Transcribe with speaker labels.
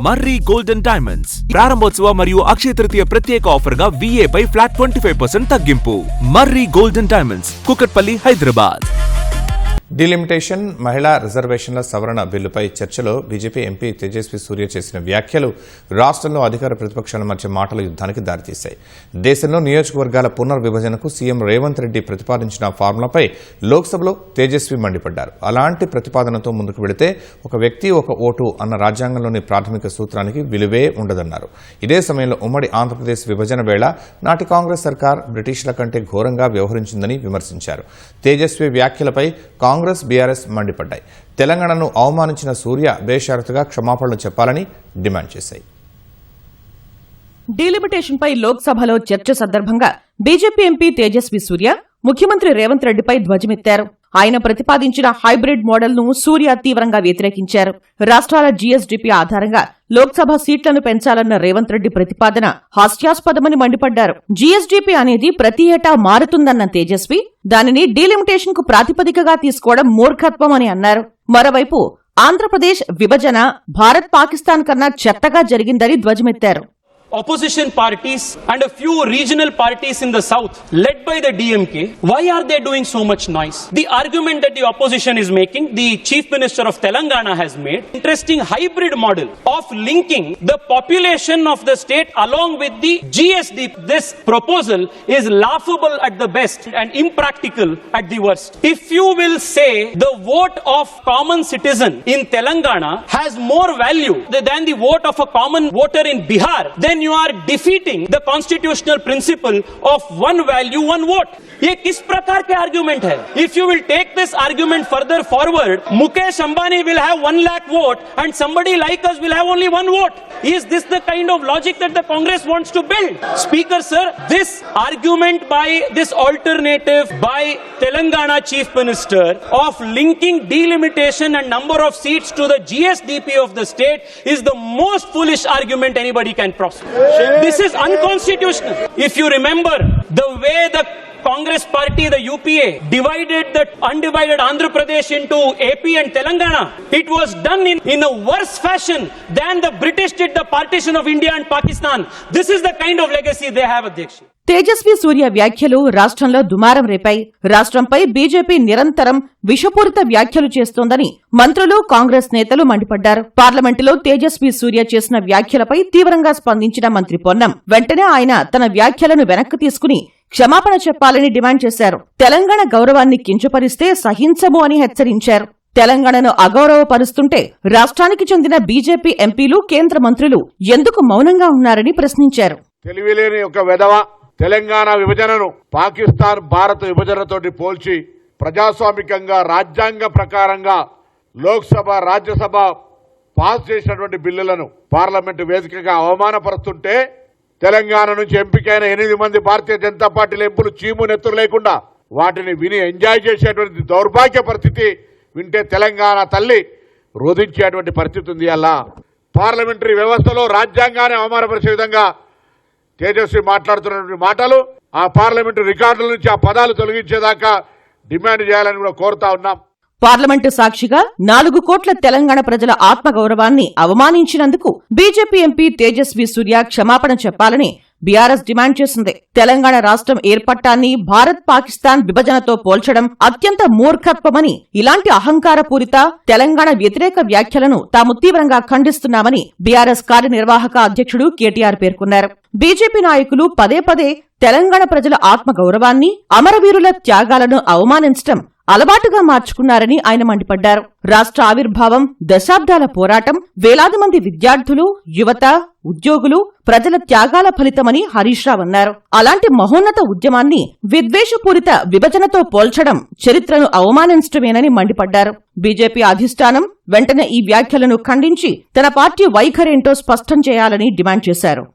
Speaker 1: మర్రి golden diamonds ప్రారంభోత్సవ మరియు అక్షయ తృతీయ ప్రత్యేక ఆఫర్ గా VA పై ఫ్లాట్ 25% తగ్గింపు. Marri golden diamonds, Kukatpally, Hyderabad.
Speaker 2: Delimitation, మహిళా రిజర్వేషన్ల సవరణ బిల్లుపై చర్చలో బీజేపీ ఎంపీ తేజస్వి సూర్య చేసిన వ్యాఖ్యలు రాష్ట్రంలో అధికార ప్రతిపక్షాల మధ్య మాటల యుద్ధానికి దారితీశాయి. దేశంలో నియోజకవర్గాల పునర్విభజనకు సీఎం రేవంత్ రెడ్డి ప్రతిపాదించిన ఫార్ములాపై లోక్సభలో తేజస్వి మండిపడ్డారు. అలాంటి ప్రతిపాదనతో ముందుకు వెళితే ఒక వ్యక్తి ఒక ఓటు అన్న రాజ్యాంగంలోని ప్రాథమిక సూత్రానికి విలువే ఉండదన్నారు. ఇదే సమయంలో ఉమ్మడి ఆంధ్రప్రదేశ్ విభజన వేళ నాటి కాంగ్రెస్ సర్కార్ బ్రిటిష్ల కంటే ఘోరంగా వ్యవహరించిందని విమర్శించారు. తేజస్వి వ్యాఖ్యలపై కాంగ్రెస్, బీఆర్ఎస్ మండిపడ్డాయి. తెలంగాణను అవమానించిన సూర్య బేషరతుగా క్షమాపణలు చెప్పాలని డిమాండ్ చేశాయి.
Speaker 3: డీలిమిటేషన్ పై లోక్సభలో చర్చ సందర్భంగా బీజేపీ ఎంపీ తేజస్వి సూర్య ముఖ్యమంత్రి రేవంత్ రెడ్డిపై ధ్వజమెత్తారు. ఆయన ప్రతిపాదించిన హైబ్రిడ్ మోడల్ ను సూర్య తీవ్రంగా వ్యతిరేకించారు. రాష్ట్రాల జీఎస్డీపీ ఆధారంగా లోక్సభ సీట్లను పెంచాలన్న రేవంత్ రెడ్డి ప్రతిపాదన హాస్యాస్పదమని మండిపడ్డారు. జీఎస్డీపీ అనేది ప్రతి ఏటా మారుతుందన్న తేజస్వి దానిని డీలిమిటేషన్ కు ప్రాతిపదికగా తీసుకోవడం మూర్ఖత్వమని అన్నారు. మరోవైపు ఆంధ్రప్రదేశ్ విభజన భారత్ పాకిస్తాన్ కన్నా చెత్తగా జరిగిందని ధ్వజమెత్తారు.
Speaker 4: Opposition parties and a few regional parties in the south led by the DMK, why are they doing so much noise? The argument that the opposition is making, the chief minister of Telangana has made interesting hybrid model of linking the population of the state along with the GSD. This proposal is laughable at the best and impractical at the worst. If you will say the vote of common citizen in Telangana has more value than the vote of a common voter in Bihar, then you are defeating the constitutional principle of one value, one vote. ये किस प्रकार के argument है? If you will take this argument further forward, Mukesh Ambani will have 1 lakh vote and somebody like us will have only 1 vote. Is this the kind of logic that the Congress wants to build? Speaker sir, this argument by this alternative by Telangana Chief Minister of linking delimitation and number of seats to the GSDP of the state is the most foolish argument anybody can prosper. This is unconstitutional. If you remember the way the Congress party, the UPA, divided the undivided Andhra Pradesh into AP and Telangana, it was done in a worse fashion than the British did the partition of India and Pakistan. This is the kind of legacy they have, Adhyaksha.
Speaker 3: Tejaswi సూర్య వ్యాఖ్యలు రాష్ట్రంలో దుమారం రేపాయి. రాష్ట్రంపై BJP నిరంతరం విషపూరిత వ్యాఖ్యలు చేస్తోందని మంత్రులు, కాంగ్రెస్ నేతలు మండిపడ్డారు. పార్లమెంటులో తేజస్వి సూర్య చేసిన వ్యాఖ్యలపై తీవ్రంగా స్పందించిన మంత్రి పొన్నం వెంటనే ఆయన తన వ్యాఖ్యలను వెనక్కి తీసుకుని క్షమాపణ చెప్పాలని డిమాండ్ చేశారు. తెలంగాణ గౌరవాన్ని కించపరిస్తే సహించము అని హెచ్చరించారు. తెలంగాణను అగౌరవపరుస్తుంటే రాష్ట్రానికి చెందిన బీజేపీ ఎంపీలు, కేంద్ర మంత్రులు ఎందుకు మౌనంగా ఉన్నారని ప్రశ్నించారు.
Speaker 5: తెలివిలేని ఒక వెధవ తెలంగాణ విభజనను పాకిస్తాన్, భారత్ విభజనతోటి పోల్చి ప్రజాస్వామికంగా రాజ్యాంగ ప్రకారంగా లోక్సభ, రాజ్యసభ పాస్ చేసినటువంటి బిల్లులను పార్లమెంటు వేదికగా అవమానపరుస్తుంటే తెలంగాణ నుంచి ఎంపికైన 8 మంది భారతీయ జనతా పార్టీ ఎంపీలు చీము నెత్తురు లేకుండా వాటిని విని ఎంజాయ్ చేసేటువంటి దౌర్భాగ్య పరిస్థితి వింటే తెలంగాణ తల్లి రోధించేటువంటి పరిస్థితి ఉంది. అలా పార్లమెంటరీ వ్యవస్థలో రాజ్యాంగాన్ని అవమానపరిచే విధంగా తేజస్వి మాట్లాడుతున్నటువంటి మాటలు ఆ పార్లమెంటు రికార్డుల నుంచి ఆ పదాలు తొలగించేదాకా డిమాండ్ చేయాలని కూడా కోరుతా ఉన్నాం.
Speaker 3: పార్లమెంటు సాక్షిగా 4 కోట్ల తెలంగాణ ప్రజల ఆత్మగౌరవాన్ని అవమానించినందుకు బీజేపీ ఎంపీ తేజస్వి సూర్య క్షమాపణ చెప్పాలని బీఆర్ఎస్ డిమాండ్ చేసింది. తెలంగాణ రాష్ట్రం ఏర్పట్టాన్ని భారత్, పాకిస్తాన్ విభజనతో పోల్చడం అత్యంత మూర్ఖత్వమని, ఇలాంటి అహంకారపూరిత తెలంగాణ వ్యతిరేక వ్యాఖ్యలను తాము తీవ్రంగా ఖండిస్తున్నామని బీఆర్ఎస్ కార్యనిర్వాహక అధ్యక్షుడు కేటీఆర్ పేర్కొన్నారు. బీజేపీ నాయకులు పదే పదే తెలంగాణ ప్రజల ఆత్మగౌరవాన్ని, అమరవీరుల త్యాగాలను అవమానించడం అలవాటుగా మార్చుకున్నారని ఆయన మండిపడ్డారు. రాష్ట్ర ఆవిర్భావం దశాబ్దాల పోరాటం, వేలాది మంది విద్యార్థులు, యువత, ఉద్యోగులు, ప్రజల త్యాగాల ఫలితమని హరీష్ రావు అన్నారు. అలాంటి మహోన్నత ఉద్యమాన్ని విద్వేషపూరిత విభజనతో పోల్చడం చరిత్రను అవమానించడమేనని మండిపడ్డారు. బీజేపీ అధిష్టానం వెంటనే ఈ వ్యాఖ్యలను ఖండించి తన పార్టీ వైఖరేంటో స్పష్టం చేయాలని డిమాండ్ చేశారు.